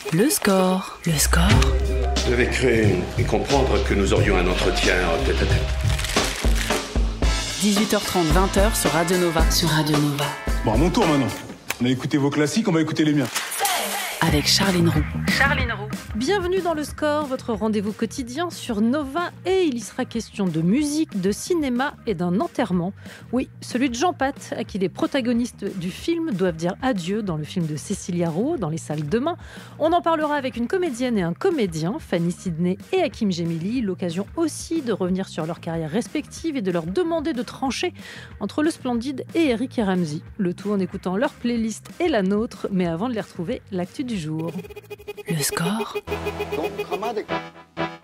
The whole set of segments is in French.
Le score. Le score. Je devais créer et comprendre que nous aurions un entretien en tête-à-tête. 18h30, 20h sur Radio Nova. Sur Radio Nova. Bon, à mon tour maintenant. On a écouté vos classiques, on va écouter les miens. Avec Charline Roux. Bienvenue dans Le Score, votre rendez-vous quotidien sur Nova. Et il y sera question de musique, de cinéma et d'un enterrement. Oui, celui de Jean Pat, à qui les protagonistes du film doivent dire adieu dans le film de Cécilia Roux, dans les salles demain. On en parlera avec une comédienne et un comédien, Fanny Sidney et Hakim Gemili. L'occasion aussi de revenir sur leurs carrières respectives et de leur demander de trancher entre le Splendide et Eric et Ramzy. Le tout en écoutant leur playlist et la nôtre, mais avant de les retrouver, l'actu du jour. Le score.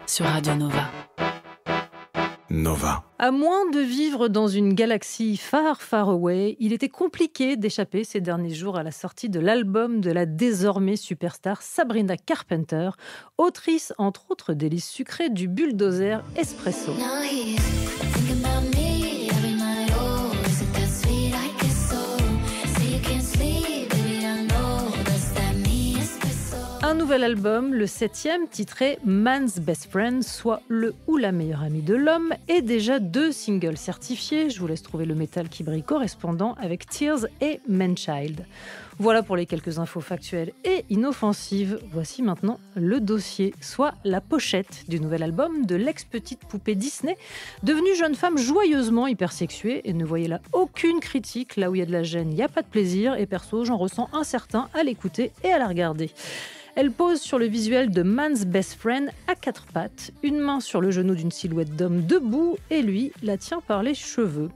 Sur Radio Nova. Nova. À moins de vivre dans une galaxie far, far away, il était compliqué d'échapper ces derniers jours à la sortie de l'album de la désormais superstar Sabrina Carpenter, autrice entre autres délices sucrées du bulldozer Espresso. Un nouvel album, le 7e, titré Man's Best Friend, soit le ou la meilleure amie de l'homme, et déjà 2 singles certifiés. Je vous laisse trouver le métal qui brille correspondant avec Tears et Manchild. Voilà pour les quelques infos factuelles et inoffensives. Voici maintenant le dossier, soit la pochette du nouvel album de l'ex-petite poupée Disney, devenue jeune femme joyeusement hypersexuée. Et ne voyez là aucune critique, là où il y a de la gêne, il n'y a pas de plaisir. Et perso, j'en ressens un certain à l'écouter et à la regarder. Elle pose sur le visuel de Man's Best Friend à 4 pattes, une main sur le genou d'une silhouette d'homme debout et lui la tient par les cheveux.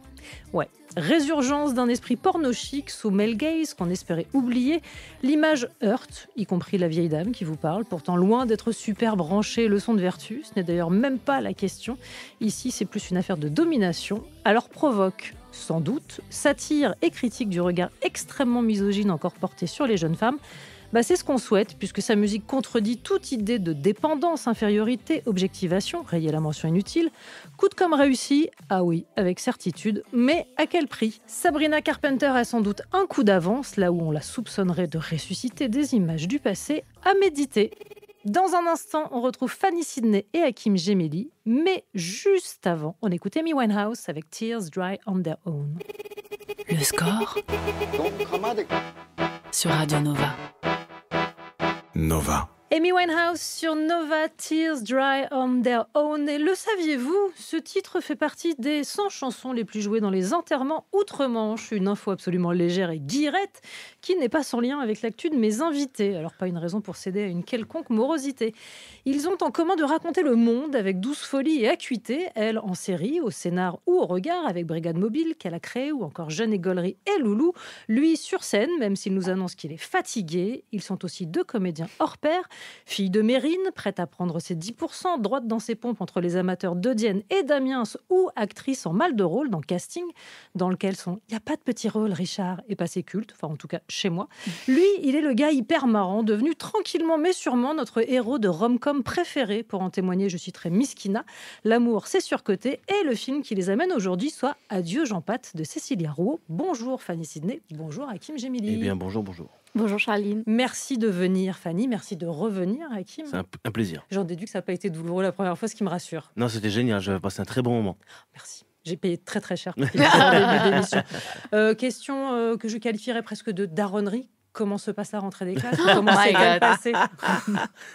Ouais, résurgence d'un esprit porno chic sous male gaze qu'on espérait oublier. L'image heurte, y compris la vieille dame qui vous parle, pourtant loin d'être super branchée leçon de vertu. Ce n'est d'ailleurs même pas la question. Ici, c'est plus une affaire de domination. Alors provoque, sans doute, satire et critique du regard extrêmement misogyne encore porté sur les jeunes femmes. C'est ce qu'on souhaite, puisque sa musique contredit toute idée de dépendance, infériorité, objectivation, rayer la mention inutile. Coûte comme réussi, ah oui, avec certitude, mais à quel prix ? Sabrina Carpenter a sans doute un coup d'avance, là où on la soupçonnerait de ressusciter des images du passé, à méditer. Dans un instant, on retrouve Fanny Sidney et Hakim Gemili, mais juste avant, on écoute Amy Winehouse avec Tears Dry on Their Own. Le score. Sur Radio Nova. Nova. Amy Winehouse sur Nova, Tears Dry on Their Own. Et le saviez-vous ? Ce titre fait partie des 100 chansons les plus jouées dans les enterrements outre-Manche. Une info absolument légère et guillerette qui n'est pas sans lien avec l'actu de mes invités. Alors pas une raison pour céder à une quelconque morosité. Ils ont en commun de raconter le monde avec douce folie et acuité. Elle en série, au scénar ou au regard avec Brigade Mobile qu'elle a créé, ou encore Jeune et Gaulerie et Loulou. Lui sur scène, même s'il nous annonce qu'il est fatigué. Ils sont aussi 2 comédiens hors pair. Fille de Mérine, prête à prendre ses 10%, droite dans ses pompes entre les amateurs d'Audienne et d'Amiens, ou actrice en mal de rôle dans Casting, dans lequel son « y a pas de petit rôle, Richard » est passé culte, enfin en tout cas chez moi. Lui, il est le gars hyper marrant, devenu tranquillement mais sûrement notre héros de rom-com préféré. Pour en témoigner, je citerai Miskina, L'amour c'est surcoté, et le film qui les amène aujourd'hui, soit Adieu Jean Pat de Cécilia Roux. Bonjour Fanny Sidney, bonjour Hakim Gemili. Eh bien bonjour. Bonjour Charline. Merci de venir Fanny, merci de revenir Hakim. C'est un plaisir. J'en déduis que ça n'a pas été douloureux la première fois, ce qui me rassure. Non, c'était génial, j'avais passé un très bon moment. Merci. J'ai payé très très cher pour qu'il y ait un début d'émission. Question que je qualifierais presque de daronnerie. Comment se passe la rentrée des classes ? Comment s'est-elle passée ?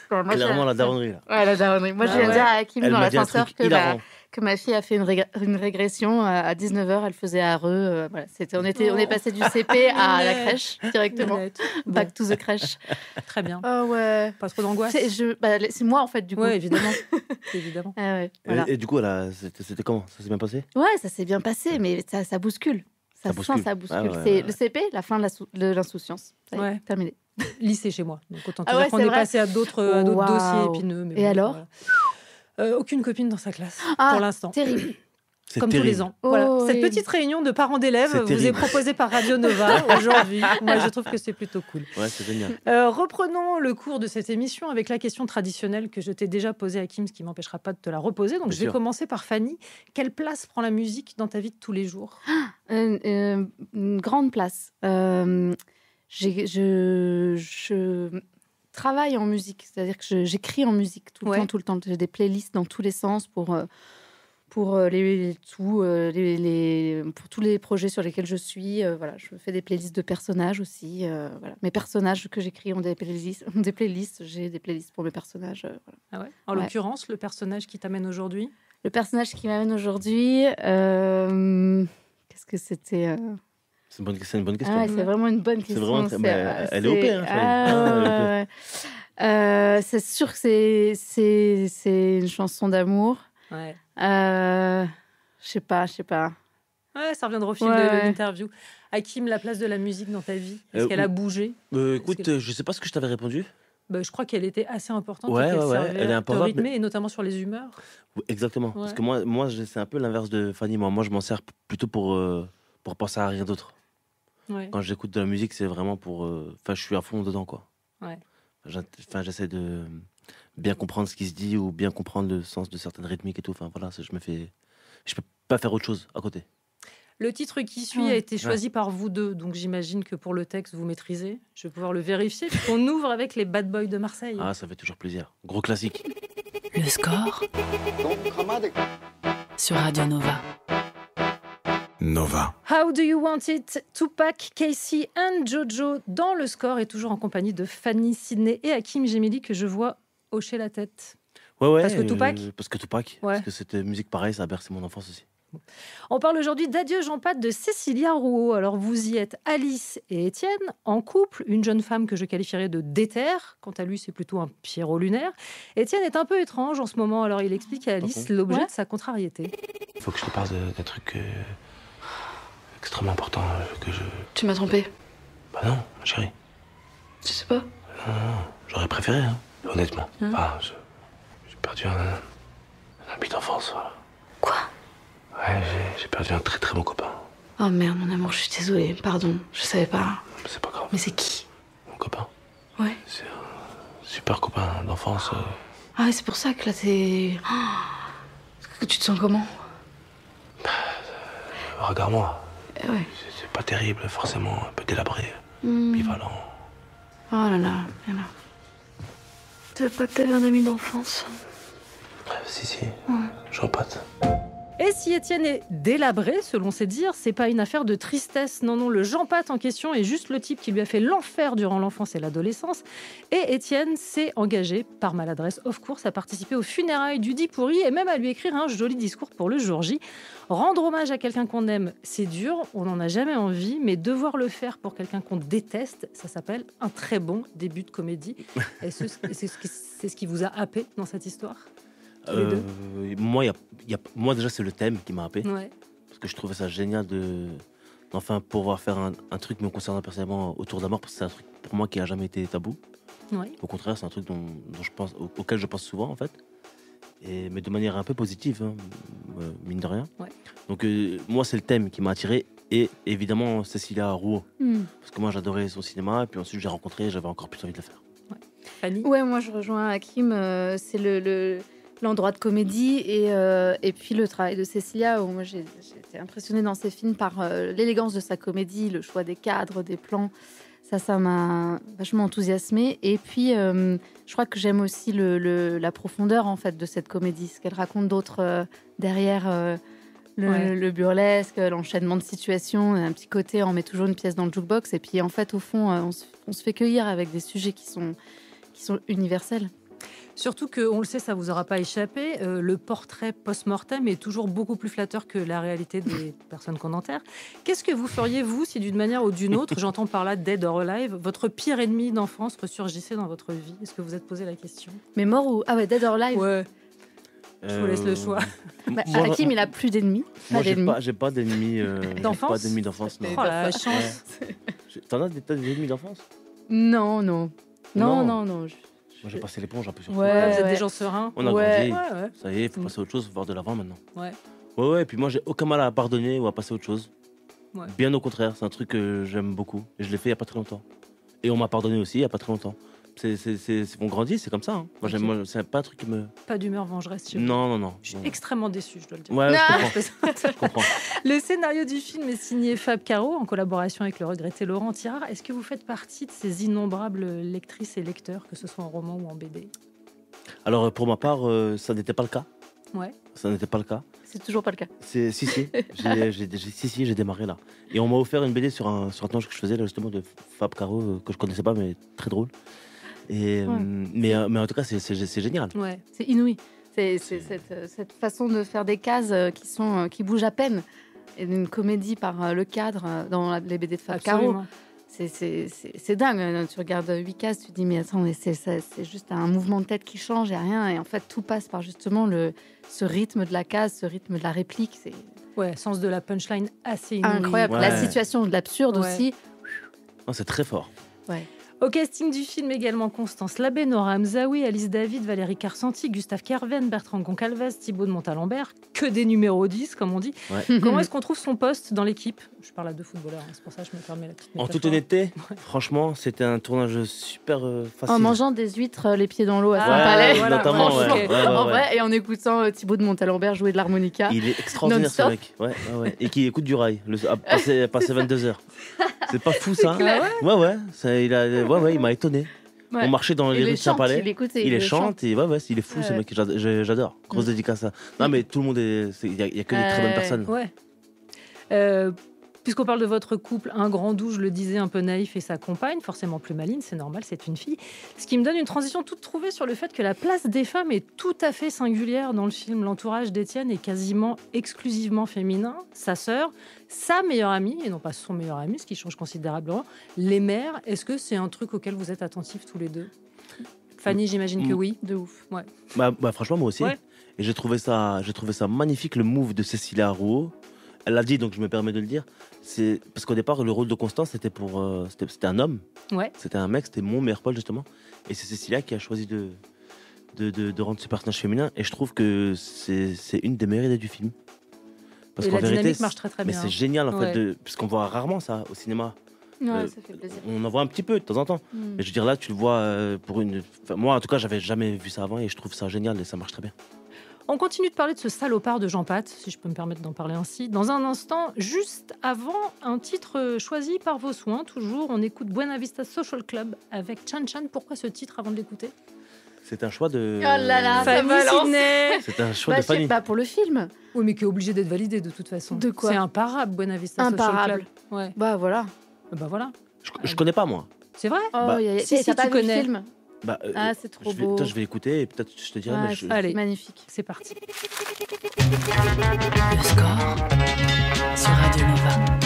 Clairement la daronnerie là. Ouais, la daronnerie. Moi, je viens de dire à Hakim Elle dans m'a dit un l'ascenseur truc hilarant. que ma fille a fait une régression à 19h. Elle faisait areux. Voilà, on est passé du CP à la crèche directement. Back to the crèche. Très bien. Oh ouais. Pas trop d'angoisse ? C'est moi en fait du coup. Oui, évidemment. Évidemment. Ah ouais, voilà. Et du coup, là, c'était comment ? Ça s'est bien passé ? Ouais, ça s'est bien passé, mais ça bouscule. Ça bouscule. Ah ouais, C'est le CP, la fin de l'insouciance. Ça y est, Ouais. terminé. Lycée chez moi. Donc autant te Ah dire ouais, qu'on c'est est vrai. passé à d'autres Waouh. dossiers épineux. Mais Et bon, alors aucune copine dans sa classe Ah, pour l'instant. terrible. C'est Comme terrible. tous les ans. Oh, Voilà. Cette horrible. petite réunion de parents d'élèves C'est vous est terrible. proposée par Radio Nova aujourd'hui. Moi, je trouve que c'est plutôt cool. Ouais, c'est génial. Reprenons le cours de cette émission avec la question traditionnelle que je t'ai déjà posée à Kim, ce qui ne m'empêchera pas de te la reposer. Donc, Bien je vais sûr. commencer par Fanny. Quelle place prend la musique dans ta vie de tous les jours ? Une grande place. Je travaille en musique, c'est-à-dire que j'écris en musique tout le temps. J'ai des playlists dans tous les sens pour tous les projets sur lesquels je suis. Voilà, je fais des playlists de personnages aussi. Voilà. Mes personnages que j'écris ont des playlists. J'ai des playlists pour mes personnages. Voilà. Ah ouais. En l'occurrence, le personnage qui t'amène aujourd'hui. Le personnage qui m'amène aujourd'hui, qu'est-ce que c'était C'est une bonne question. Ah ouais, c'est vraiment une bonne question. Elle est OP, hein, c'est sûr que c'est une chanson d'amour. Ouais. Je sais pas. Ouais, ça reviendra au fil de l'interview. Hakim, la place de la musique dans ta vie, est-ce qu'elle a bougé? Écoute, je sais pas ce que je t'avais répondu. Je crois qu'elle était assez importante. Ouais, qu'elle servait elle est à te importante, rythmer, et notamment sur les humeurs. Exactement. Parce que moi c'est un peu l'inverse de Fanny. Moi, je m'en sers plutôt pour penser à rien d'autre. Ouais. Quand j'écoute de la musique, c'est vraiment pour... je suis à fond dedans, quoi. Ouais. J'essaie de bien comprendre ce qui se dit ou bien comprendre le sens de certaines rythmiques et tout. Enfin, voilà, je peux pas faire autre chose à côté. Le titre qui suit a été choisi par vous deux, donc j'imagine que pour le texte, vous maîtrisez. Je vais pouvoir le vérifier. On ouvre avec les Bad Boys de Marseille. Ah, ça fait toujours plaisir. Gros classique. Le score sur Radio Nova. Nova. How Do You Want It? Tupac, Casey and Jojo dans le score, et toujours en compagnie de Fanny, Sydney et Hakim Gemili, que je vois hocher la tête. Ouais. Parce que Tupac Parce que cette musique, pareil, ça a bercé mon enfance aussi. On parle aujourd'hui d'Adieu Jean Pat de Cécilia Rouault. Alors vous y êtes Alice et Étienne, en couple, une jeune femme que je qualifierais de déterre. Quant à lui, c'est plutôt un Pierrot lunaire. Étienne est un peu étrange en ce moment, alors il explique à Alice l'objet de sa contrariété. Il faut que je te parle d'un truc extrêmement important que je... Tu m'as trompé? Bah non, chérie. Tu sais pas? Non, j'aurais préféré, honnêtement. Enfin, j'ai perdu un ami d'enfance, voilà. Quoi? Ouais, j'ai perdu un très très bon copain. Oh merde, mon amour, je suis désolée. Pardon, je savais pas. Mais c'est pas grave. Mais c'est qui? Mon copain. Ouais. C'est un super copain d'enfance. Ah ouais, c'est pour ça que là, t'es... Oh, tu te sens comment? Regarde-moi. Ouais. C'est pas terrible, forcément. Un peu délabré. Bivalent. Oh là là, viens là. Tu savais pas que t'avais un ami d'enfance? Si. Jean Pat. Et si Étienne est délabré, selon ses dires, c'est pas une affaire de tristesse. Non, le Jean Pat en question est juste le type qui lui a fait l'enfer durant l'enfance et l'adolescence. Et Étienne s'est engagé, par maladresse of course, à participer aux funérailles du dit pourri et même à lui écrire un joli discours pour le jour J. Rendre hommage à quelqu'un qu'on aime, c'est dur, on n'en a jamais envie, mais devoir le faire pour quelqu'un qu'on déteste, ça s'appelle un très bon début de comédie. Et c'est ce qui vous a happé dans cette histoire? Moi, déjà, c'est le thème qui m'a happé. Ouais. Parce que je trouvais ça génial d'enfin pouvoir faire un truc me concernant personnellement autour de la mort, parce que c'est un truc pour moi qui n'a jamais été tabou. Ouais. Au contraire, c'est un truc auquel je pense souvent, en fait. Mais de manière un peu positive, mine de rien. Ouais. Donc, moi, c'est le thème qui m'a attiré. Et évidemment, Cécilia Rouault. Parce que moi, j'adorais son cinéma. Et puis ensuite, j'ai rencontré, j'avais encore plus envie de le faire. Ouais. Fanny? Ouais, moi, je rejoins Hakim. C'est l'endroit de comédie et puis le travail de Cécilia, où moi j'ai été impressionnée dans ses films par l'élégance de sa comédie, le choix des cadres, des plans. Ça m'a vachement enthousiasmée. Et puis je crois que j'aime aussi la profondeur en fait de cette comédie, ce qu'elle raconte d'autres derrière le burlesque, l'enchaînement de situations, un petit côté, on met toujours une pièce dans le jukebox et puis en fait au fond on se fait cueillir avec des sujets qui sont universels. Surtout que, on le sait, ça vous aura pas échappé, le portrait post-mortem est toujours beaucoup plus flatteur que la réalité des personnes qu'on enterre. Qu'est-ce que vous feriez, vous, si d'une manière ou d'une autre, j'entends par là Dead or Alive, votre pire ennemi d'enfance ressurgissait dans votre vie? Est-ce que vous vous êtes posé la question? Mais mort ou... Ah ouais, Dead or Alive. Ouais. Je vous laisse le choix. Hakim, il a plus d'ennemis. Moi, j'ai pas d'ennemis d'enfance. Pas d'ennemis d'enfance. Non. Oh la chance. T'en as des ennemis d'enfance? Non. Moi, j'ai passé l'éponge un peu sur vous êtes des gens sereins. On a grandi. Ça y est, il faut passer à autre chose, voir de l'avant maintenant. Ouais. Et puis moi, j'ai aucun mal à pardonner ou à passer à autre chose. Ouais. Bien au contraire, c'est un truc que j'aime beaucoup. Et je l'ai fait il n'y a pas très longtemps. Et on m'a pardonné aussi il n'y a pas très longtemps. On grandit, c'est comme ça. Hein. Moi, Ok. c'est pas un truc qui me. Pas d'humeur vengeresse chez vous. Non. Je suis extrêmement déçue, je dois le dire. Ouais, Ah. je comprends. Le scénario du film est signé Fab Caro en collaboration avec le regretté Laurent Tirard. Est-ce que vous faites partie de ces innombrables lectrices et lecteurs, que ce soit en roman ou en BD? Alors, pour ma part, ça n'était pas le cas. Ouais. Ça n'était pas le cas. C'est toujours pas le cas. Si. J'ai démarré là. Et on m'a offert une BD sur un planche que je faisais là, justement de Fab Caro que je connaissais pas, mais très drôle. Et mais en tout cas, c'est génial. Ouais. C'est inouï. C'est cette façon de faire des cases qui bougent à peine. Et une comédie par le cadre dans les BD de Fab Caro. Absolument. C'est dingue. Tu regardes 8 cases, tu te dis, mais attends, mais c'est juste un mouvement de tête qui change et rien. Et en fait, tout passe par justement ce rythme de la case, ce rythme de la réplique. C'est Ouais, sens de la punchline assez inouï. incroyable. Ouais. La situation de l'absurde Ouais. aussi. Non, c'est très fort. Au casting du film également Constance Labbé, Nora Hamzaoui, Alice David, Valérie Carcenti, Gustave Kerven, Bertrand Goncalves, Thibaut de Montalembert, que des numéros 10 comme on dit. Ouais. Comment est-ce qu'on trouve son poste dans l'équipe? Je parle à deux footballeurs, hein, c'est pour ça que je me permets la petite En métaphore. toute honnêteté, franchement, c'était un tournage super facile. En mangeant des huîtres les pieds dans l'eau à Ah, Saint-Palais. voilà, notamment. franchement. Ouais. En vrai, et en écoutant Thibaut de Montalembert jouer de l'harmonica. Il est extraordinaire ce Non-stop. mec. Ouais. Et qui écoute du rail. Passer 22 heures. C'est pas fou ça. clair. Ouais. Il m'a étonné. Ouais. On marchait dans les rues de Saint-Palais. Il Il chante et il est fou ce Ouais. mec. J'adore. Grosse dédicace à ça. Non mais tout le monde il y a que des très bonnes personnes. Ouais. Puisqu'on parle de votre couple, un grand doux, je le disais, un peu naïf, et sa compagne, forcément plus maligne, c'est normal, c'est une fille. Ce qui me donne une transition toute trouvée sur le fait que la place des femmes est tout à fait singulière dans le film. L'entourage d'Étienne est quasiment exclusivement féminin. Sa sœur, sa meilleure amie, et non pas son meilleur ami, ce qui change considérablement. Les mères, est-ce que c'est un truc auquel vous êtes attentifs tous les deux? Fanny, j'imagine que oui. De ouf. Bah, franchement moi aussi. Ouais. Et j'ai trouvé ça magnifique le move de Cécilia Rouault. Elle l'a dit donc je me permets de le dire. C'est parce qu'au départ le rôle de Constance c'était un homme. Ouais. C'était un mec, c'était mon meilleur pote justement. Et c'est Cécilia qui a choisi de rendre ce personnage féminin. Et je trouve que c'est une des meilleures idées du film. Parce Et qu'en la vérité, dynamique marche très très mais bien. c'est génial en Ouais. fait, puisqu'on voit rarement ça au cinéma. Ouais, ça fait plaisir. On en voit un petit peu de temps en temps. Mais je veux dire là, tu le vois moi en tout cas, j'avais jamais vu ça avant et je trouve ça génial et ça marche très bien. On continue de parler de ce salopard de Jean Pat, si je peux me permettre d'en parler ainsi. Dans un instant, juste avant, un titre choisi par vos soins, toujours, on écoute Buena Vista Social Club avec Chan Chan. Pourquoi ce titre avant de l'écouter? C'est un choix de. Oh là là, ça Fanny balance. Sidney. C'est un choix de Fanny. Pour le film. Oui, mais qui est obligé d'être validé de toute façon. De quoi? C'est imparable, Buena Vista Social Imparable. Club. Ouais. Bah voilà. Bah voilà. Je connais pas moi. C'est vrai? Oh, Bah, si, t'as pas tu vu le connais. film? Bah, Ah, c'est trop beau. Je vais l'écouter et peut-être je te dirai. Ah, mais c'est Allez. magnifique. C'est parti. Le score sur Radio Nova.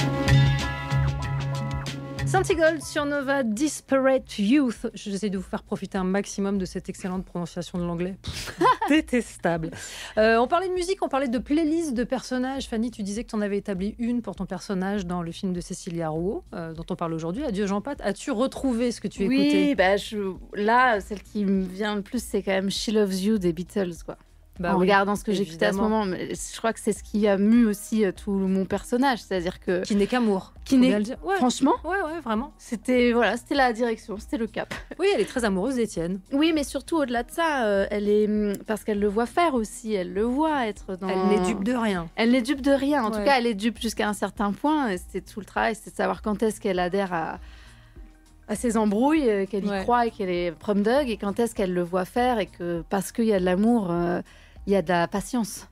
Saint-Igold sur Nova, Disparate Youth. J'essaie de vous faire profiter un maximum de cette excellente prononciation de l'anglais. Détestable. On parlait de musique, on parlait de playlist de personnages. Fanny, tu disais que tu en avais établi une pour ton personnage dans le film de Cécilia Rouault, dont on parle aujourd'hui. Adieu Jean Pat. As-tu retrouvé ce que tu écoutais? Oui, bah là, celle qui me vient le plus, c'est quand même She Loves You des Beatles, quoi. Bah En oui, regardant ce que j'écoutais à ce évidemment. moment, mais je crois que c'est ce qui a mu aussi tout mon personnage, c'est-à-dire que Qui n'est qu'amour. Qui Faut n'est- bien le dire. Ouais. franchement, Ouais, vraiment. c'était la direction, c'était le cap. Oui, elle est très amoureuse d'Étienne. Oui, mais surtout au-delà de ça, elle est parce qu'elle le voit faire aussi, elle le voit être dans. Elle n'est dupe de rien. Elle n'est dupe de rien. En Ouais. tout cas, elle est dupe jusqu'à un certain point. Et c'était tout le travail, c'est de savoir quand est-ce qu'elle adhère à ses embrouilles, qu'elle y Ouais. croit et qu'elle est prom dog, et quand est-ce qu'elle le voit faire et que parce qu'il y a de l'amour, il y a de la patience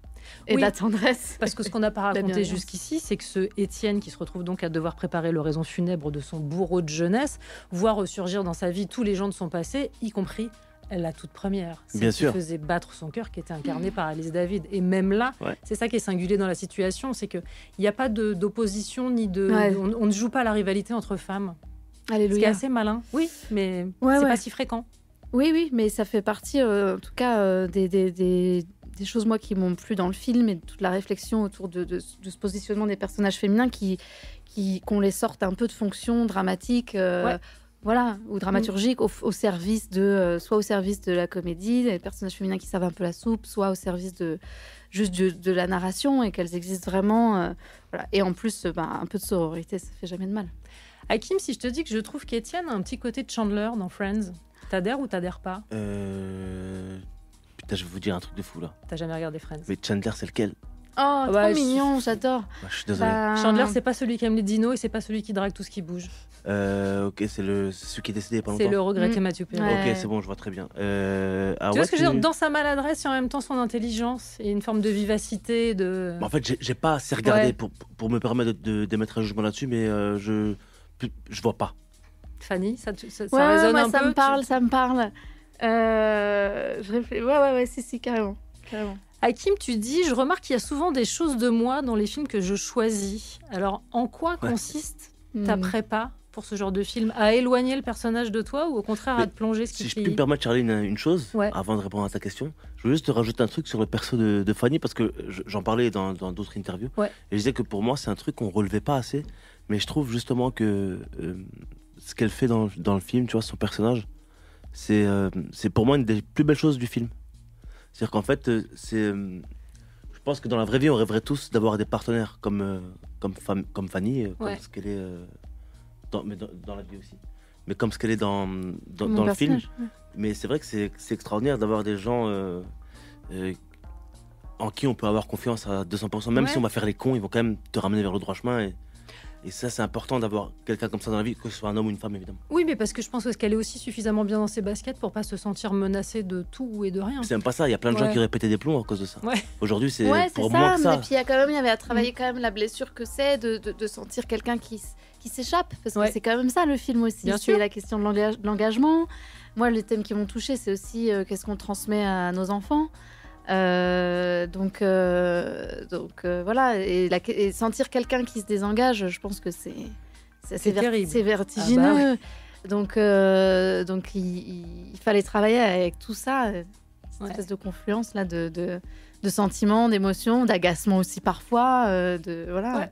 et Oui. de la tendresse. Parce que ce qu'on n'a pas La raconté bienveillance. jusqu'ici, c'est que ce Étienne qui se retrouve donc à devoir préparer l'oraison funèbre de son bourreau de jeunesse, voit ressurgir dans sa vie tous les gens de son passé, y compris la toute première. Celle Bien qui sûr. faisait battre son cœur, qui était incarnée par Alice David. Et même là, Ouais. c'est ça qui est singulier dans la situation, c'est qu'il n'y a pas d'opposition, ni de... Ouais. On ne joue pas la rivalité entre femmes. Ce qui est Alléluia. assez malin. Oui, mais Ouais, c'est ouais. pas si fréquent. Oui, mais ça fait partie, en tout cas, des choses moi qui m'ont plu dans le film et de toute la réflexion autour de ce positionnement des personnages féminins qu'on les sorte un peu de fonctions dramatiques, voilà, ou dramaturgiques, au service de soit au service de la comédie, des personnages féminins qui savent un peu la soupe, soit au service de la narration et qu'elles existent vraiment. Voilà. Et en plus, un peu de sororité, ça fait jamais de mal. Hakim, si je te dis que je trouve qu'Étienne a un petit côté de Chandler dans Friends. T'adhères ou t'adhères pas? Putain, je vais vous dire un truc de fou là. T'as jamais regardé Friends? Mais Chandler, c'est lequel? Oh, trop Ouais, mignon, j'adore. Je suis désolé. Chandler, c'est pas celui qui aime les dinos et c'est pas celui qui drague tout ce qui bouge. Ok, c'est celui qui est décédé il y a pas longtemps. C'est le regretté Matthew Perry. Ouais. Ok, c'est bon, je vois très bien. Tu vois ce que je veux dire? Dans sa maladresse et en même temps son intelligence et une forme de vivacité. En fait, j'ai pas assez regardé Ouais. pour me permettre d'émettre un jugement là-dessus, mais je vois pas. Fanny, ça Ouais, résonne moi, un ça peu? me parle, ça me parle. Je réfléchis. Ouais, si, carrément. Hakim, tu dis, je remarque qu'il y a souvent des choses de moi dans les films que je choisis. Alors, en quoi consiste ta prépa pour ce genre de film? À éloigner le personnage de toi ou au contraire à te plonger ce qui Si je te peux me permettre, Charlie, une chose, Ouais. avant de répondre à ta question, je veux juste te rajouter un truc sur le perso de Fanny, parce que j'en parlais dans d'autres interviews, Ouais. et je disais que pour moi, c'est un truc qu'on relevait pas assez, mais je trouve justement que ce qu'elle fait dans le film, tu vois, son personnage, c'est pour moi une des plus belles choses du film. C'est-à-dire qu'en fait, je pense que dans la vraie vie, on rêverait tous d'avoir des partenaires comme Fanny, comme Ouais. ce qu'elle est mais dans la vie aussi. Mais comme ce qu'elle est dans Mon le film. personnage, ouais. Mais c'est vrai que c'est extraordinaire d'avoir des gens en qui on peut avoir confiance à 200%. Même Ouais. si on va faire les cons, ils vont quand même te ramener vers le droit chemin. Et ça, c'est important d'avoir quelqu'un comme ça dans la vie, que ce soit un homme ou une femme, évidemment. Oui, mais parce que je pense qu'elle est aussi suffisamment bien dans ses baskets pour pas se sentir menacée de tout et de rien. C'est même pas ça. Il y a plein de gens Ouais. qui auraient pété des plombs à cause de ça. Ouais. Aujourd'hui, c'est Ouais, c'est pour moi ça. que ça. Mais puis il y avait à travailler quand même la blessure que c'est de sentir quelqu'un qui s'échappe. Parce que Ouais. c'est quand même ça le film aussi. Bien C'est sûr. la question de l'engagement. Moi, les thèmes qui m'ont touchée, c'est aussi qu'est-ce qu'on transmet à nos enfants. Donc voilà. Et sentir quelqu'un qui se désengage, je pense que c'est terrible. C'est vertigineux. Ah Donc il fallait travailler avec tout ça, cette Ouais. espèce de confluence là de sentiments, d'émotions, d'agacement aussi parfois, voilà. Ouais.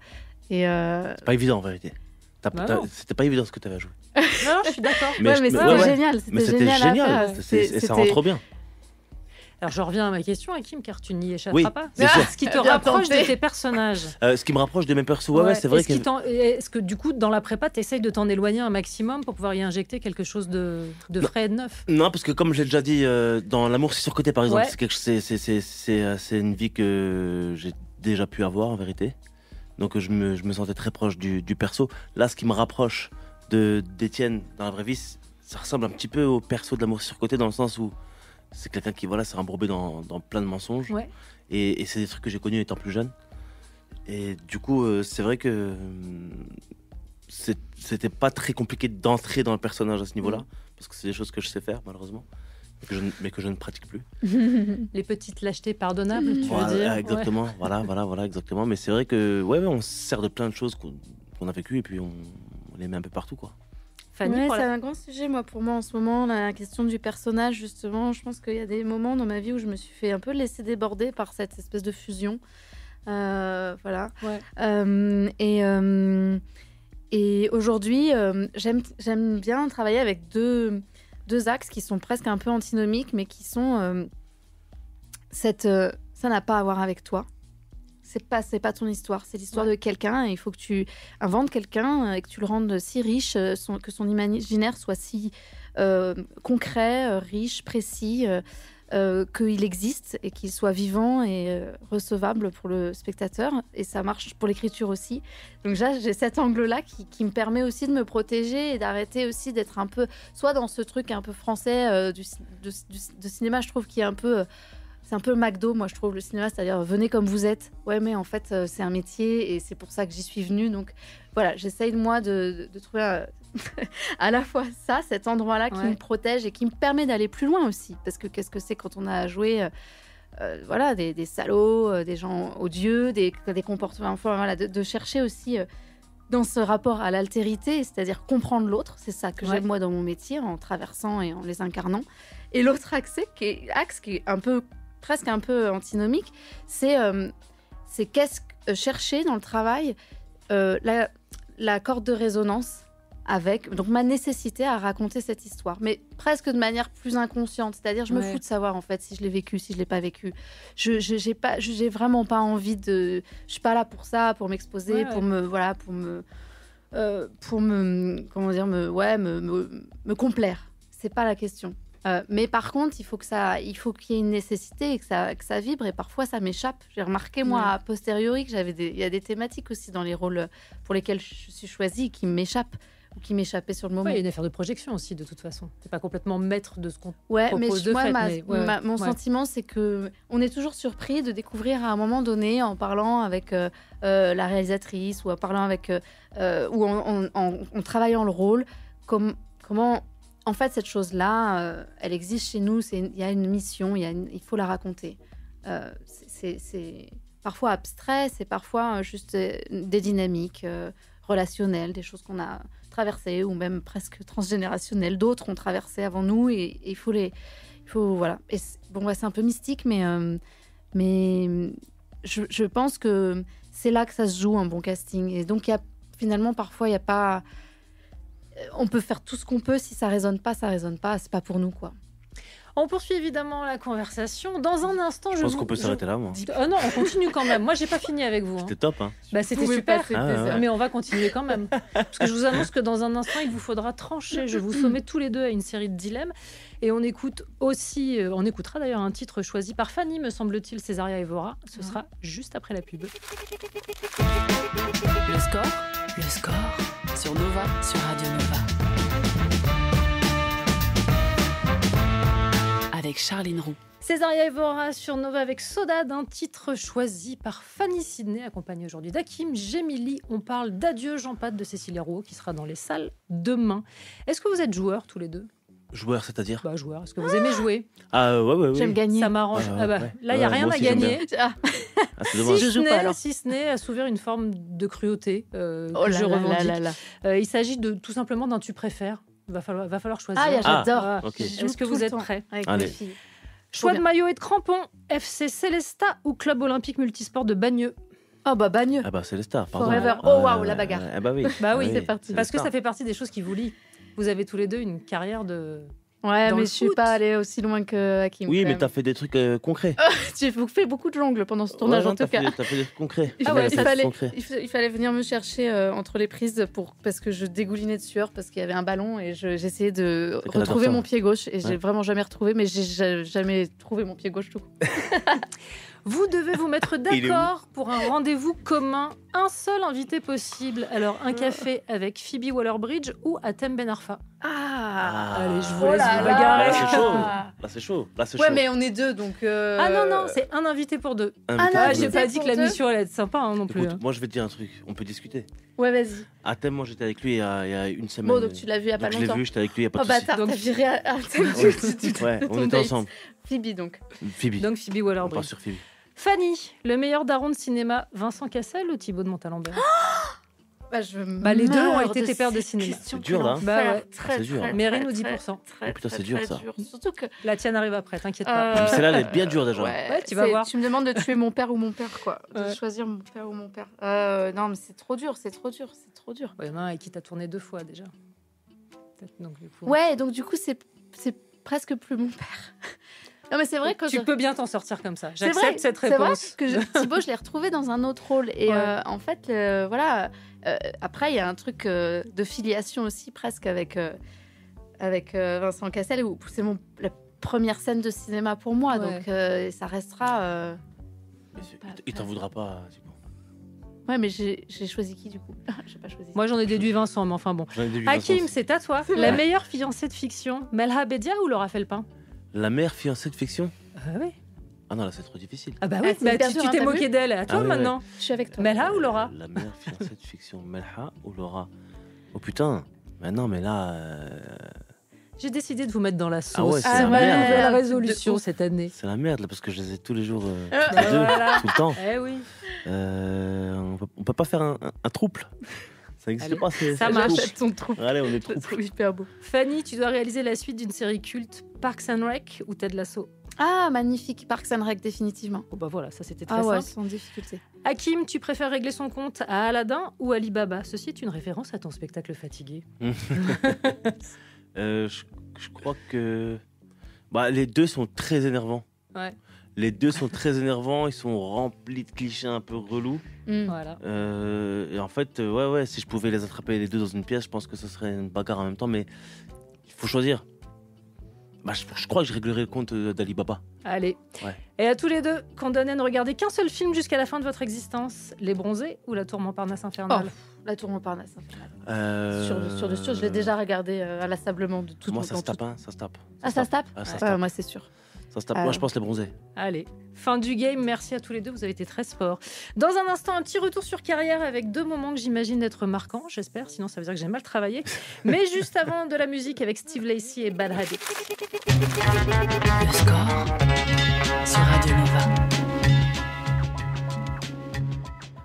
Et C'est pas évident en vérité. non. C'était pas évident ce que tu avais à jouer. Non, je suis d'accord. mais c'était génial, Mais c'était génial à génial. faire. Et ça rend trop bien. Alors, je reviens à ma question, Hakim, car tu n'y échapperas Oui, pas. bien sûr. Ce qui te Bien rapproche tenté. de tes personnages. Ce qui me rapproche de mes persos, ouais, c'est vrai Est-ce que du coup, dans la prépa, tu essayes de t'en éloigner un maximum pour pouvoir y injecter quelque chose de frais et de neuf? Non, parce que comme j'ai déjà dit, dans L'amour c'est surcoté par exemple, Ouais. c'est une vie que j'ai déjà pu avoir en vérité. Donc je me sentais très proche du perso. Là, ce qui me rapproche d'Étienne dans la vraie vie, ça ressemble un petit peu au perso de L'amour c'est surcoté dans le sens où c'est quelqu'un qui s'est embourbé dans plein de mensonges. Ouais. Et c'est des trucs que j'ai connus étant plus jeune. Et du coup, c'est vrai que c'était pas très compliqué d'entrer dans le personnage à ce niveau-là, parce que c'est des choses que je sais faire malheureusement, mais que je ne pratique plus. Les petites lâchetés pardonnables, tu veux Voilà, dire? exactement. Ouais. Voilà, exactement. Mais c'est vrai que on se sert de plein de choses qu'on a vécues et puis on les met un peu partout, quoi. Fanny, Ouais, pour c'est la- un grand sujet, moi, pour moi, en ce moment, la question du personnage, justement. Je pense qu'il y a des moments dans ma vie où je me suis fait un peu laisser déborder par cette espèce de fusion. Voilà. Ouais. Et aujourd'hui, j'aime bien travailler avec deux axes qui sont presque un peu antinomiques, mais qui sont ça n'a pas à voir avec toi. C'est pas ton histoire, c'est l'histoire de quelqu'un. Et il faut que tu inventes quelqu'un et que tu le rendes si riche, que son imaginaire soit si concret, riche, précis, qu'il existe et qu'il soit vivant et recevable pour le spectateur. Et ça marche pour l'écriture aussi. Donc là, j'ai cet angle-là qui me permet aussi de me protéger et d'arrêter aussi d'être un peu, soit dans ce truc un peu français de cinéma, je trouve, qui est un peu... C'est un peu McDo, moi je trouve, le cinéma, c'est-à-dire venez comme vous êtes. Ouais, mais en fait, c'est un métier et c'est pour ça que j'y suis venue. Donc voilà, j'essaye moi de trouver à la fois ça, cet endroit-là qui me protège et qui me permet d'aller plus loin aussi. Parce que qu'est-ce que c'est quand on a joué voilà, des salauds, des gens odieux, des comportements, enfin, voilà, de chercher aussi dans ce rapport à l'altérité, c'est-à-dire comprendre l'autre. C'est ça que j'aime moi dans mon métier, en traversant et en les incarnant. Et l'autre axe qui est un peu presque un peu antinomique, c'est chercher dans le travail la corde de résonance avec donc ma nécessité à raconter cette histoire, mais presque de manière plus inconsciente. C'est-à-dire, je me fous de savoir en fait si je l'ai vécu, si je l'ai pas vécu. J'ai vraiment pas envie de. Je suis pas là pour ça, pour m'exposer, pour me comment dire, me complaire. c'est pas la question. Mais par contre, il faut qu'il y ait une nécessité et que ça vibre. Et parfois, ça m'échappe. J'ai remarqué, moi, a posteriori, que il y a des thématiques aussi dans les rôles pour lesquels je suis choisie qui m'échappent ou qui m'échappaient sur le moment. Il y a une affaire de projection aussi, de toute façon. C'est pas complètement maître de ce qu'on mais propose de fait. Mon sentiment, c'est que on est toujours surpris de découvrir à un moment donné, en parlant avec la réalisatrice ou en parlant avec ou en travaillant le rôle, comment en fait cette chose-là, elle existe chez nous. Il y a une mission, il faut la raconter. C'est parfois abstrait, c'est parfois juste des dynamiques relationnelles, des choses qu'on a traversées ou même presque transgénérationnelles. D'autres ont traversé avant nous et il faut voilà. Et c'est un peu mystique, mais je pense que c'est là que ça se joue un bon casting. Et donc finalement parfois il y a pas. On peut faire tout ce qu'on peut, si ça résonne pas, c'est pas pour nous, quoi. On poursuit évidemment la conversation. Dans un instant, Je pense qu'on peut s'arrêter là, moi. Non, on continue quand même. Moi, j'ai pas fini avec vous. C'était top, hein. C'était super, ouais. mais on va continuer quand même. Parce que je vous annonce que dans un instant, il vous faudra trancher. Je vous soumets tous les deux à une série de dilemmes. Et on écoutera d'ailleurs un titre choisi par Fanny, me semble-t-il, Césaria Evora. Ce sera juste après la pub. Le score sur Nova, sur Radio Nova. Avec Charline Roux. Césaria Evora sur Nova avec Soda, d'un titre choisi par Fanny Sidney, accompagnée aujourd'hui d'Hakim Gemili. On parle d'Adieu Jean Pat de Cécilia Rouault qui sera dans les salles demain. Est-ce que vous êtes joueurs tous les deux ? Joueur, c'est-à-dire ? Joueur. Est-ce que vous aimez jouer ? Ouais. J'aime gagner. Ça m'arrange. Ouais. Là, il n'y a rien à gagner. C'est dommage. Je joue pas, alors. Si ce n'est à s'ouvrir une forme de cruauté que Oh là je là revendique. là là. Il s'agit tout simplement d'un tu préfères. Va falloir choisir. J'adore. Ok. Est-ce que vous êtes prêts ? Avec Allez. mes filles. Choix de bien. maillot et de crampons, FC Célestat ou Club Olympique Multisport de Bagneux ? Bagneux. C'est les stars, pardon. Forever. Oh, waouh, la bagarre. Oui. Bah oui, c'est parti. Parce que ça fait partie des choses qui vous lient. Vous avez tous les deux une carrière de... Ouais, Dans mais le je suis foot. pas allée aussi loin que Hakim. Oui, quand mais même. t'as fait des trucs concrets. J'ai fait beaucoup de jongles pendant ce tournage, Ouais, non, en tout cas. T'as fait des trucs concrets. Il fallait venir me chercher entre les prises parce que je dégoulinais de sueur parce qu'il y avait un ballon et j'essayais de C'est qu'elle retrouver adore ça. mon pied gauche et j'ai Ouais. vraiment jamais retrouvé, mais j'ai jamais trouvé mon pied gauche tout court. Vous devez vous mettre Il est où d'accord pour un rendez-vous commun. Un seul invité possible. Alors, un café avec Phoebe Waller-Bridge ou Atem Ben Arfa. Allez, je vous laisse vous bagarrer. Là, c'est chaud. Ouais, mais on est deux, donc... Ah non, c'est un invité pour deux. Invité non, pour J'ai deux. pas dit que la pour deux. mission allait être sympa non plus. Écoute, moi je vais te dire un truc, on peut discuter. Ouais, vas-y. Atem, moi j'étais avec lui il y a une semaine. Bon, donc tu l'as vu il y a pas Donc, je l'ai longtemps. vu, j'étais avec lui il y a pas Oh de souci. bâtard, Donc- t'as viré à Ouais, on était ensemble. Phoebe, donc. Phoebe. Donc, Phoebe On part Waller-Bridge. sur Phoebe. Fanny, le meilleur daron de cinéma, Vincent Cassel ou Thibaut de Montalembert? Les deux ont été tes pères de cinéma. C'est dur, là. C'est dur, hein. Mairie nous 10%. Oh, putain, c'est dur, ça. Surtout que... La tienne arrive après, t'inquiète pas. Celle-là, elle est bien dure déjà. Ouais, tu vas voir. Tu me demandes de tuer mon père ou mon père, quoi. De Ouais. choisir mon père ou mon père. Non, mais c'est trop dur. Ouais, non, et qui t'a tourné 2 fois déjà. Peut-être, donc, du coup. Ouais, donc du coup, c'est presque plus mon père. Non, mais c'est vrai que Tu peux bien t'en sortir comme ça. C'est vrai, J'accepte cette c'est vrai réponse. que Thibaut, je l'ai retrouvé dans un autre rôle. Et Ouais. en fait, voilà. Après, il y a un truc de filiation aussi, presque avec Vincent Cassel, où c'est la première scène de cinéma pour moi. Ouais. Donc, ça restera. Il t'en voudra pas, Thibaut. Ouais, mais j'ai choisi qui du coup? J'ai pas choisi. Moi, j'en ai déduit Vincent, mais enfin bon. J'en ai déduit Hakim, Vincent. c'est à toi. La meilleure fiancée de fiction, Melha Bedia ou Laura Felpin? La mère fiancée de fiction. Ah oui. Ah non, là c'est trop difficile. Ah bah Ah, oui, c'est bah, hyper tu dur, hein, t'es t'as moqué vu d'elle. À toi Ah ouais, maintenant. Je suis avec toi. Melha ou Laura? La mère fiancée de fiction, Melha ou Laura? Oh putain, mais non, mais là. J'ai décidé de vous mettre dans la sauce. Ah ouais, c'est c'est la ma merde. nouvelle De résolution ouf. cette année. C'est la merde là, parce que je les ai tous les jours, Ah, les deux, voilà. tout le temps. Eh oui. On peut pas faire un trouble. Ça n'existe Allez, pas, ça marche. J'achète ton trou. Allez, on est Je le trouble. trouve hyper beau. Fanny, tu dois réaliser la suite d'une série culte, Parks and Rec ou Ted Lasso. Ah, magnifique. Parks and Rec, définitivement. Oh bah voilà, ça c'était très Ah ouais, simple. sans difficulté. Hakim, tu préfères régler son compte à Aladdin ou Alibaba? Ceci est une référence à ton spectacle fatigué. Je crois que les deux sont très énervants. Ouais. Les deux sont très énervants, ils sont remplis de clichés un peu relous. Voilà. Et en fait, si je pouvais les attraper les deux dans une pièce, je pense que ce serait une bagarre en même temps, mais il faut choisir. Je crois que je réglerai le compte d'Alibaba. Allez. Ouais. Et à tous les deux, condamnés à ne regarder qu'un seul film jusqu'à la fin de votre existence, Les Bronzés ou La Tour Montparnasse infernale. La Tour Montparnasse infernale. Sûr, je l'ai déjà regardé inlassablement de toute Moi, mon ça se tape, hein, ça se tape. Ah, ça se tape Ah, ça se tape. Moi, c'est sûr. Ça se tape. Moi, je pense Les Bronzés. Allez, fin du game. Merci à tous les deux, vous avez été très sport. Dans un instant, un petit retour sur carrière avec 2 moments que j'imagine être marquants, j'espère, sinon ça veut dire que j'ai mal travaillé. Mais juste avant, de la musique avec Steve Lacy et Bad Habit. Le score sur Radio Nova.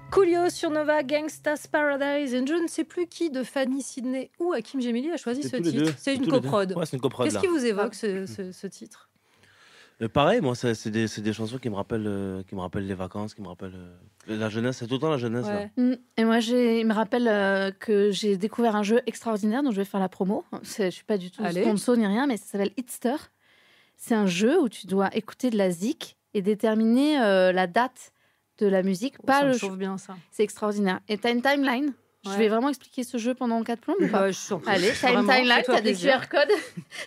Coolio sur Nova, Gangsta's Paradise, et je ne sais plus qui de Fanny Sidney ou Hakim Gemili a choisi ce titre. C'est une coprode. Ouais, c'est une coprode. Qu'est-ce qui vous évoque ce titre? Pareil, moi, c'est des chansons qui me rappellent les vacances, qui me rappellent la jeunesse. C'est tout le temps la jeunesse. Ouais. Là. Et moi, il me rappelle que j'ai découvert un jeu extraordinaire dont je vais faire la promo. Je suis pas du tout sponsor ni rien, mais ça s'appelle Hitster. C'est un jeu où tu dois écouter de la zik et déterminer la date de la musique. Ça me chauffe bien, ça. C'est extraordinaire. Et tu as une timeline. Ouais. Je vais vraiment expliquer ce jeu pendant 4 plombes ou pas? Allez, tu as une Vraiment, timeline, tu as des plaisir. QR codes.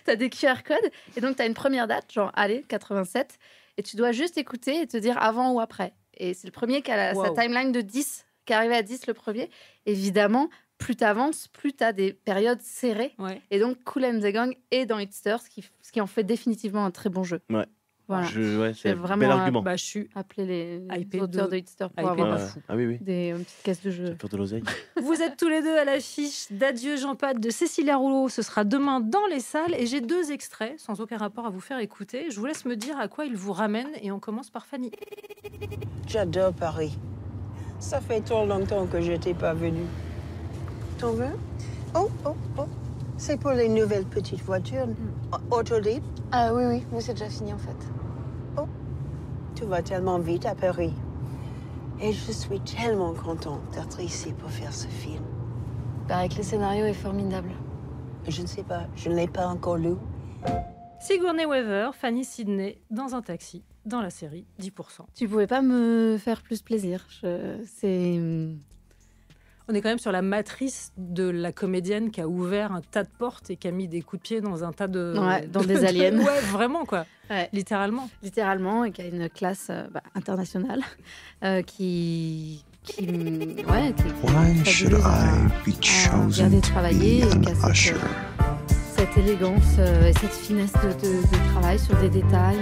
Tu as des QR codes. Et donc, tu as une première date, genre, allez, 87. Et tu dois juste écouter et te dire avant ou après. Et c'est le premier qui a sa timeline de 10, qui est arrivé à 10 le premier. Évidemment, plus tu avances, plus tu as des périodes serrées. Ouais. Et donc, Kool and the Gang est dans Hitster, ce qui en fait définitivement un très bon jeu. Ouais. Voilà. C'est un bel argument. Je suis appeler les hypé auteurs de Hitster pour hypé avoir de fou. Ah oui. des petites caisses de jeu. Ça fait de l'oseille. Vous êtes tous les deux à l'affiche d'Adieu Jean-Pat de Cécilia Rouleau. Ce sera demain dans les salles. Et j'ai 2 extraits, sans aucun rapport à vous faire écouter. Je vous laisse me dire à quoi ils vous ramènent. Et on commence par Fanny. J'adore Paris. Ça fait trop longtemps que je n'étais pas venue. T'en veux? Oh. C'est pour les nouvelles petites voitures. Autolibre. Ah oui, mais c'est déjà fini en fait. Tout va tellement vite à Paris. Et je suis tellement contente d'être ici pour faire ce film. Il paraît que le scénario est formidable. Je ne sais pas, je ne l'ai pas encore lu. Sigourney Weaver, Fanny Sidney, dans un taxi, dans la série 10%. Tu pouvais pas me faire plus plaisir. On est quand même sur la matrice de la comédienne qui a ouvert un tas de portes et qui a mis des coups de pied dans un tas de... Ouais, dans des aliens. Ouais, vraiment, quoi. Ouais. Littéralement, et qui a une classe internationale qui est fabuleuse à regarder travailler et qui a cette élégance et cette finesse de travail sur des détails.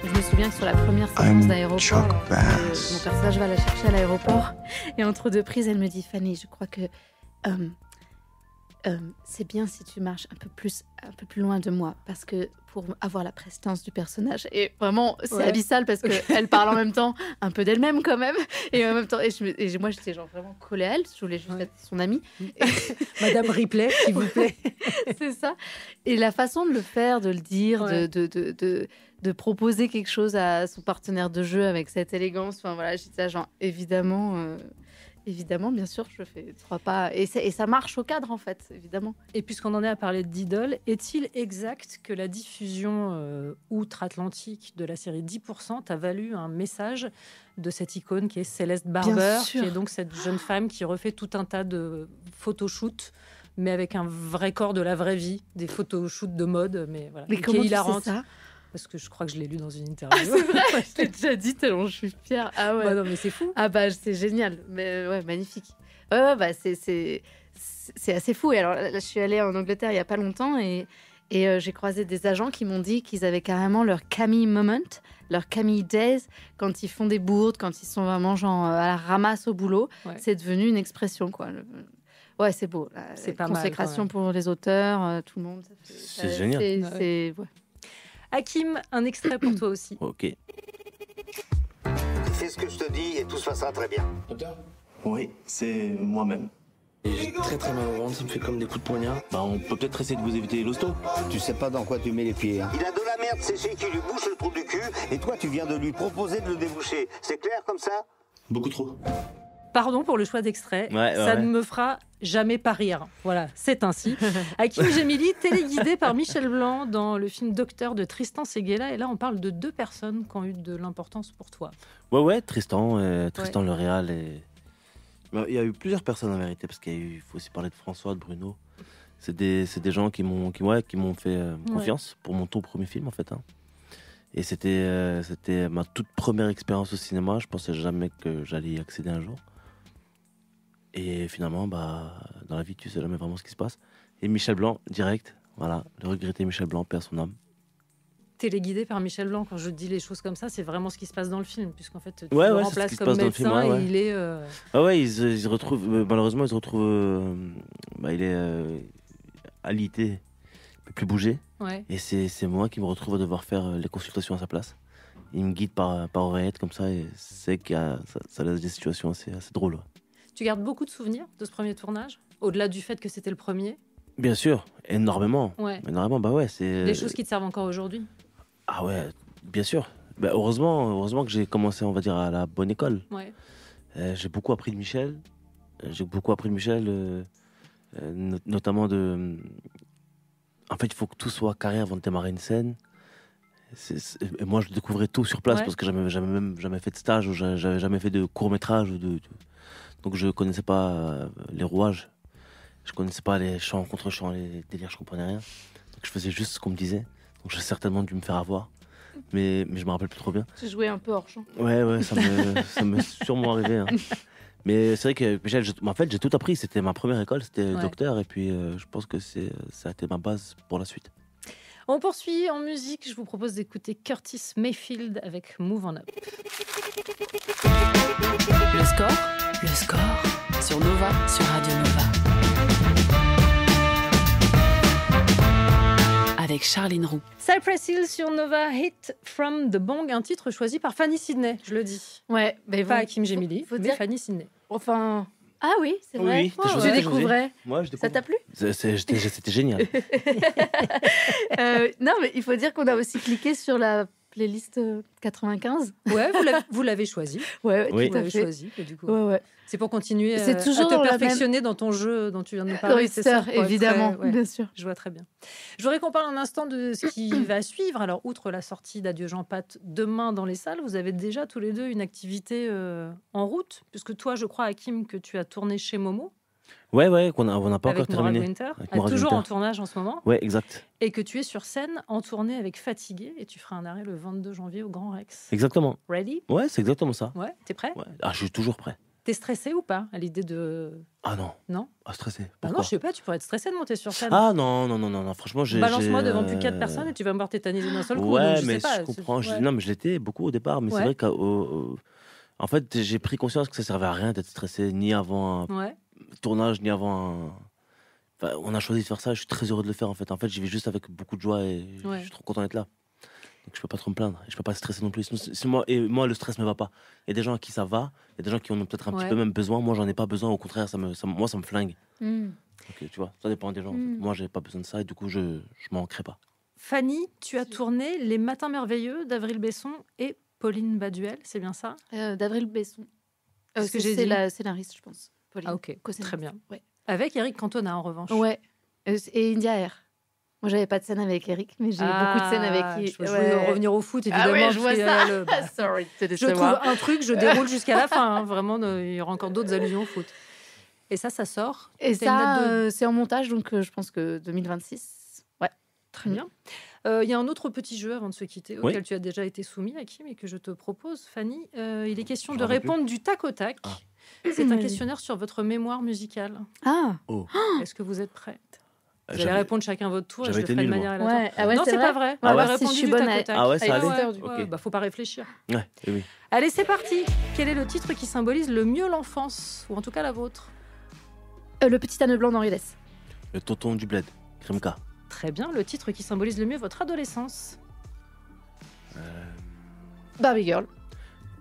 Je me souviens que sur la première séquence d'aéroport, mon personnage va la chercher à l'aéroport et entre 2 prises, elle me dit « Fanny, je crois que c'est bien si tu marches un peu plus loin de moi parce que pour avoir la prestance du personnage. » Et vraiment, c'est abyssal parce qu'elle parle en même temps un peu d'elle-même quand même. Et en même temps, moi, j'étais genre vraiment collée à elle. Je voulais juste être son amie. Madame Ripley, s'il vous plaît. C'est ça. Et la façon de le faire, de le dire, de proposer quelque chose à son partenaire de jeu avec cette élégance. Enfin voilà, je dis ça genre évidemment, bien sûr, je fais 3 pas et ça marche au cadre en fait, évidemment. Et puisqu'on en est à parler d'idole, est-il exact que la diffusion outre-Atlantique de la série 10% t'a valu un message de cette icône qui est Céleste Barber, qui est donc cette jeune femme qui refait tout un tas de photoshoots, mais avec un vrai corps de la vraie vie, des photoshoots de mode, mais voilà, mais qui est hilarante. Ça parce que je crois que je l'ai lu dans une interview. Ah, c'est vrai, je t'ai déjà dit tellement je suis fière. Ah ouais. Bah non, mais c'est fou. Ah bah c'est génial, mais ouais, magnifique. Ouais, bah c'est assez fou. Et alors là, je suis allée en Angleterre il y a pas longtemps et j'ai croisé des agents qui m'ont dit qu'ils avaient carrément leur Camille moment, leur Camille days, quand ils font des bourdes, quand ils sont vraiment genre à la ramasse au boulot. Ouais. C'est devenu une expression, quoi. Ouais, c'est beau. C'est pas consécration mal, pour les auteurs, tout le monde. C'est génial. Ouais. Hakim, un extrait pour toi aussi. Ok. Fais ce que je te dis et tout se passera très bien. Docteur ? Oui, c'est moi-même. J'ai très très mal au ventre, ça me fait comme des coups de poignard. Bah on peut peut-être essayer de vous éviter l'hosto. Tu sais pas dans quoi tu mets les pieds. Hein. Il a de la merde séchée qui lui bouche le trou du cul et toi tu viens de lui proposer de le déboucher. C'est clair comme ça ? Beaucoup trop. Pardon pour le choix d'extrait, ça ne me fera jamais pas rire. Voilà, c'est ainsi. Hakim Gemili, téléguidé par Michel Blanc dans le film Docteur de Tristan Seguela. Et là, on parle de 2 personnes qui ont eu de l'importance pour toi. Ouais, Tristan le réal. Il y a eu plusieurs personnes en vérité, parce qu'il faut aussi parler de François, de Bruno. C'est des gens qui m'ont fait confiance pour mon tout premier film, en fait. Hein. Et c'était ma toute première expérience au cinéma. Je pensais jamais que j'allais y accéder un jour. Et finalement, dans la vie, tu sais jamais vraiment ce qui se passe. Et Michel Blanc, direct, voilà, le regretté Michel Blanc, paix à son âme. Téléguidé par Michel Blanc, quand je dis les choses comme ça, c'est vraiment ce qui se passe dans le film, puisqu'en fait, tu Ouais, le ouais, remplaces comme médecin et il est... Ah ouais, ils se retrouvent, malheureusement, il est alité, il peut plus bouger. Ouais. Et c'est moi qui me retrouve à devoir faire les consultations à sa place. Il me guide par oreillette comme ça, et c'est que ça laisse des situations assez drôles. Ouais. Tu gardes beaucoup de souvenirs de ce premier tournage, au-delà du fait que c'était le premier? Bien sûr, énormément. Ouais. Énormément, bah ouais, c'est... Des choses qui te servent encore aujourd'hui? Ah ouais, bien sûr. Heureusement que j'ai commencé, on va dire, à la bonne école. Ouais. J'ai beaucoup appris de Michel. Notamment de... En fait, il faut que tout soit carré avant de démarrer une scène. Et moi, je découvrais tout sur place parce que j'avais jamais fait de stage ou j'avais jamais fait de court-métrage. Donc, je connaissais pas les rouages. Je connaissais pas les chants contre chants, les délires, je comprenais rien. Donc, je faisais juste ce qu'on me disait. Donc, j'ai certainement dû me faire avoir. Mais je me rappelle plus trop bien. Tu jouais un peu hors champ. Ouais, ça m'est sûrement arrivé. Hein. Mais c'est vrai que en fait, j'ai tout appris. C'était ma première école, c'était docteur. Et puis, je pense que ça a été ma base pour la suite. On poursuit en musique. Je vous propose d'écouter Curtis Mayfield avec Move On Up. Le score sur Nova, sur Radio Nova. Avec Charline Roux. Cypress Hill sur Nova, Hit from the Bong, un titre choisi par Fanny Sidney, je le dis. Ouais, mais pas Hakim Gemili, mais dire... Fanny Sidney. Enfin... Ah oui, c'est vrai. Oui, tu découvrais. Moi, je découvre. Ça t'a plu? C'était génial. Non, mais il faut dire qu'on a aussi cliqué sur la playlist 95. Ouais, vous l'avez choisi. Ouais, oui. tout à fait. Choisi, et du coup, ouais. C'est pour continuer à te perfectionner dans ton jeu dont tu viens de nous parler. C'est ça, évidemment, bien sûr. Je vois très bien. Je voudrais qu'on parle un instant de ce qui va suivre. Alors, outre la sortie d'Adieu Jean Pat demain dans les salles, vous avez déjà tous les deux une activité en route, puisque toi, je crois, Hakim, que tu as tourné chez Momo. Ouais, on n'a pas encore terminé. Winter, toujours en tournage en ce moment. Ouais, exact. Et que tu es sur scène en tournée avec Fatigué et tu feras un arrêt le 22 janvier au Grand Rex. Exactement. Ready? Ouais, c'est exactement ça. Ouais, t'es prêt? Ouais. Ah, je suis toujours prêt. T'es stressé ou pas à l'idée de... Ah non. Non? Ah, stressé. Pourquoi? Non, je sais pas, tu pourrais être stressé de monter sur scène. Ah non, franchement, balance-moi devant plus 4 personnes et tu vas me voir tétaniser d'un seul coup. Ouais, donc mais sais pas, je comprends. Non, mais je l'étais beaucoup au départ, mais c'est vrai qu'en fait, j'ai pris conscience que ça servait à rien d'être stressé, ni avant un tournage, ni avant un... Enfin, on a choisi de faire ça, je suis très heureux de le faire en fait. En fait, j'y vais juste avec beaucoup de joie et je suis trop content d'être là. Donc je peux pas trop me plaindre, et je peux pas stresser non plus. Sinon, moi, le stress me va pas. Il y a des gens à qui ça va, il y a des gens qui en ont peut-être un petit peu même besoin. Moi, j'en ai pas besoin, au contraire, moi, ça me flingue. Donc, tu vois, ça dépend des gens. En fait. Moi, j'ai pas besoin de ça et du coup, je m'en crée pas. Fanny, tu as tourné Les Matins Merveilleux d'Avril Besson et Pauline Baduel, c'est bien ça? D'Avril Besson. C'est la scénariste, je pense. Pauline. Ah ok, très bien. Ouais. Avec Eric Cantona, en revanche. Ouais, et India Air. Moi, j'avais pas de scène avec Eric, mais j'ai beaucoup de scènes avec lui. Je veux revenir au foot, évidemment. Ah ouais, je vois ça. Sorry, je trouve un truc, je déroule jusqu'à la fin. Hein. Vraiment, il y aura encore d'autres allusions au foot. Et ça sort. Et ça, c'est en montage, donc je pense que 2026. Ouais. Très bien. Il y a un autre petit jeu avant de se quitter, auquel tu as déjà été soumis, Hakim, et que je te propose, Fanny. Il est question de répondre du tac au tac. Ah. C'est un questionnaire sur votre mémoire musicale. Ah. Est-ce que vous êtes prête? Vous allez répondre chacun votre tour et je le ferai de manière aléatoire. Non, c'est pas vrai. On va répondu si du tac au tac. Ah ouais, ça allait. Faut pas réfléchir. Ouais, oui. Allez, c'est parti. Quel est le titre qui symbolise le mieux l'enfance, ou en tout cas la vôtre? Le petit âne blanc d'Henri Dess. Le tonton du bled, Krimka. Très bien. Le titre qui symbolise le mieux votre adolescence? Barbie Girl.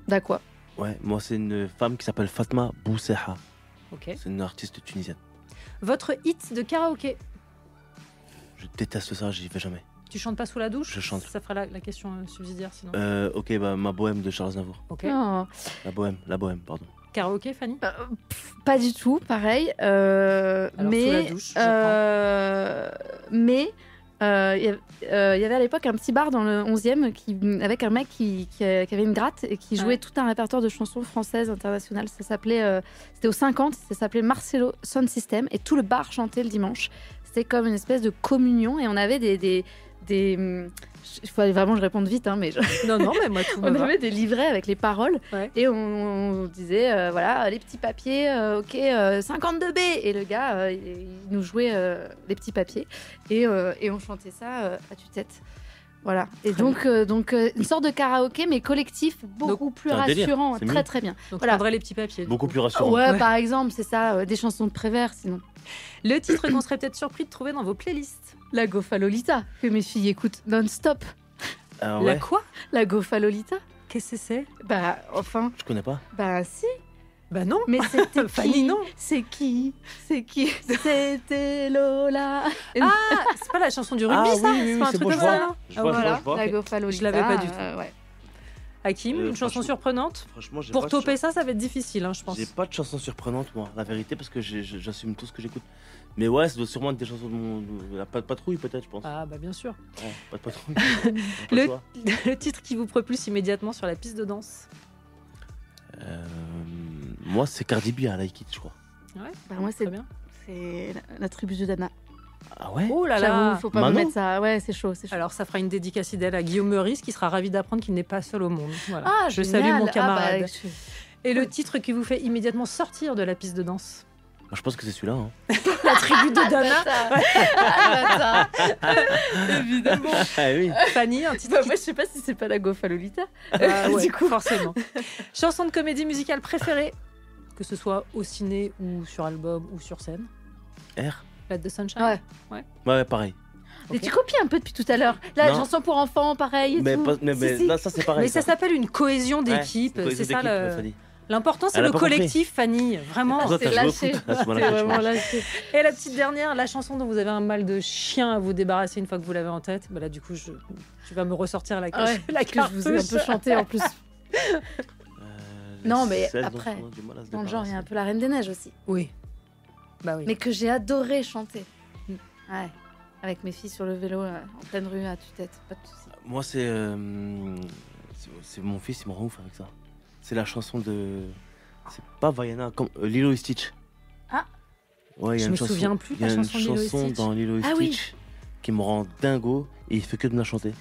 D'Aqua. Ouais, moi c'est une femme qui s'appelle Fatma Bousseha. Ok. C'est une artiste tunisienne. Votre hit de karaoké? Je déteste ça, j'y vais jamais. Tu chantes pas sous la douche? Je chante. Ça fera la question subsidiaire sinon. Ok, ma bohème de Charles Aznavour. Ok. Oh. La bohème, pardon. Karaoké, Fanny? Pas du tout, pareil. Alors, mais sous la douche, il y avait à l'époque un petit bar dans le 11e avec un mec qui avait une gratte et qui jouait tout un répertoire de chansons françaises internationales. Ça s'appelait, c'était aux 50, ça s'appelait Marcelo Sound System et tout le bar chantait le dimanche. C'était comme une espèce de communion et on avait des il faut vraiment que je réponde vite, hein, mais Non, mais moi, tout me on va. avait des livrets avec les paroles et on disait voilà, les petits papiers, ok, 52B. Et le gars, il nous jouait les petits papiers et on chantait ça à tue-tête. Voilà. Et donc une sorte de karaoké, mais collectif, beaucoup plus c'est un délire, rassurant. c'est Très, mieux. très bien. Donc, Voilà. je prendrais les petits papiers. Beaucoup plus rassurant. Ouais, par exemple, c'est ça, des chansons de Prévert, sinon. Le titre qu'on serait peut-être surpris de trouver dans vos playlists. La Gofalolita, que mes filles écoutent non-stop. Ah La ouais. quoi? La Gofalolita. Qu'est-ce que c'est? Bah, enfin, Je connais pas. bah si. Bah non. Mais c'était Fanny, qui? non. C'est qui? C'était Lola. Ah, c'est pas la chanson du rugby, Ah ça? oui, pas un c'est truc bon, comme je vois. ça, non? Je Ah, vois, voilà. je vois. La Ok. Gofalolita. Je l'avais pas du tout. Ouais. Hakim, une chanson franchement- surprenante? Franchement, j'ai Pour pas de toper chan- ça, ça va être difficile, hein, je pense. J'ai pas de chanson surprenante, moi, la vérité, parce que j'assume tout ce que j'écoute. Mais ouais, ça doit sûrement être des chansons pas de patrouille, peut-être, je pense. Ah, bah bien sûr. Ouais, pas de patrouille. On a pas le Le, choix. le titre qui vous propulse immédiatement sur la piste de danse. Moi, c'est Cardi B à Like It, je crois. Ouais, Bah, moi, très bien. c'est la tribu de Dana. Ah ouais? Oh là J'avoue, là. faut pas me Manon mettre ça. Ouais, c'est chaud, c'est chaud. Alors, ça fera une dédicace idéale à Guillaume Meurice, qui sera ravi d'apprendre qu'il n'est pas seul au monde. Voilà. Ah, je génial. salue mon Ah, bah, camarade. Et le titre qui vous fait immédiatement sortir de la piste de danse? Moi, je pense que c'est celui-là. Hein. La tribu de Dana. Évidemment. Ah oui. Fanny, un titre Bah, qui... moi, je sais pas si c'est pas la Gofalolita. Ouais, Du coup. forcément. Chanson de comédie musicale préférée, que ce soit au ciné ou sur album ou sur scène? R. Let the Sunshine. Ouais. Ouais, pareil. Mais Ok. tu copies un peu depuis tout à l'heure. La Non. chanson pour enfants, pareil. Et Mais, tout. mais Si. là, ça, c'est pareil. Mais ça s'appelle une cohésion d'équipe. Ouais, C'est ça d'équipe, le... Fanny. L'important, c'est Elle a le pas compris. collectif, Fanny. Vraiment. Toi, c'est t'as joué au lâché. foot. Ah, tu m'as C'est lâché, tu m'as vraiment lâché. lâché. Et la petite dernière, la chanson dont vous avez un mal de chien à vous débarrasser une fois que vous l'avez en tête. Bah là, du coup, tu vas me ressortir la Ouais, la que je vous ai un peu cartouche. chanté en plus. Non, mais celle dont après, on a du mal à se Dans le genre, il y a un débarrasser. peu la Reine des Neiges aussi. Oui. Bah oui. Mais que j'ai adoré chanter. Ouais. Avec mes filles sur le vélo, en pleine rue, à tue-tête. Pas de soucis. Moi, c'est mon fils, il me rend ouf avec ça. C'est la chanson de. C'est pas Vaiana, comme Lilo et Stitch. Ah. Ouais, il y a Je une me chanson. souviens plus de Il y la a une chanson de Lilo et chanson Stitch. dans Lilo et Ah oui. Stitch qui me rend dingo et il fait que de me la chanter.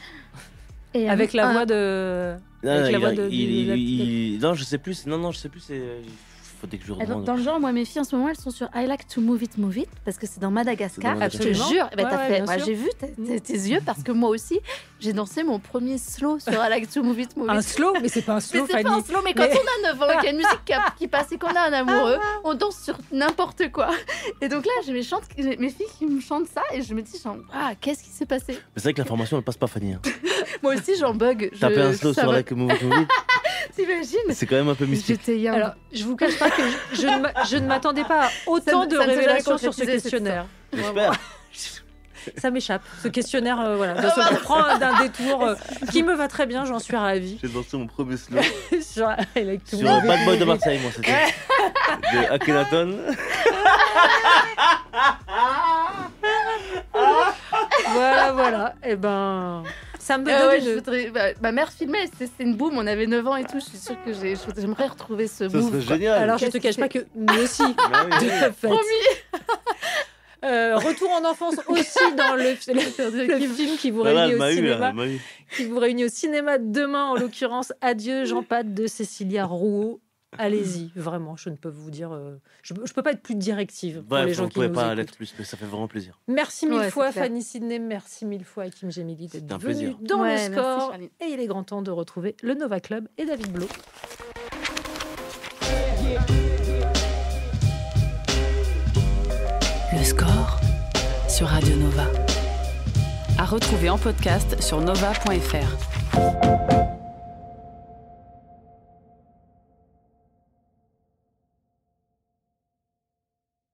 Et Avec la un- voix de. Non, Avec la il voix a- de- non, je sais plus. Non, je sais plus. C'est. Faut dès que je Et redemande. dans le genre, moi, mes filles en ce moment, elles sont sur I Like to Move It, parce que c'est dans Madagascar. C'est dans Je te Madagascar. jure, bah, Ouais, t'as ouais, fait. bien Moi, sûr. j'ai vu tes yeux parce que moi aussi, j'ai dansé mon premier slow sur I Like to Move It. Un slow, mais c'est pas un Mais slow, c'est pas Fanny. un slow, mais quand Mais- on a 9 ans et qu'il y a une musique qui passe et qu'on a un amoureux, on danse sur n'importe quoi. Et donc là, j'ai mes filles qui me chantent ça et je me dis, genre, ah, qu'est-ce qui s'est passé? Mais c'est vrai que l'information ne passe pas, Fanny. Hein. Moi aussi, j'en bug. Taper un slow ça sur va- la Move It, Move It, T'imagines? c'est quand même un peu mystique. J'étais young. Alors, je vous cache pas que je ne m'attendais pas à autant Ça de ne s'est jamais révélations sur ce concrétisé, cette questionnaire. J'espère. Ça m'échappe. Ce questionnaire, voilà, on prend d'un détour qui me va très bien, j'en suis ravie. J'ai dansé mon premier slow Sur I Like to sur Move It. Bad Boy de Marseille, moi, c'était. De Akhenaton. Voilà. Et ben, ça me donne Ouais, une- je voudrais... ma mère filmait, c'était une boom, on avait 9 ans et tout. Je suis sûre que j'aimerais retrouver ce Ça move. serait quoi. génial. Alors, je te Qu'est-ce cache que pas que nous aussi, Ah oui, oui. de fait. Promis. Retour en enfance aussi dans le film qui vous Voilà, réunit elle au m'a eu, là, cinéma. elle m'a eu. Qui vous réunit au cinéma demain, en l'occurrence Adieu Jean Pat de Cécilia Rouault. Allez-y, vraiment, je ne peux vous dire... je peux pas être plus directive pour Ouais, les gens vous qui pouvez nous pas écoutent. l'être plus, mais ça fait vraiment plaisir. Merci mille Ouais, fois c'est clair. Fanny Sidney, merci mille fois Hakim Gemili d'être C'était un venu plaisir. dans Ouais, le merci, score. Charline. Et il est grand temps de retrouver le Nova Club et David Blo. Le score sur Radio Nova. À retrouver en podcast sur nova.fr.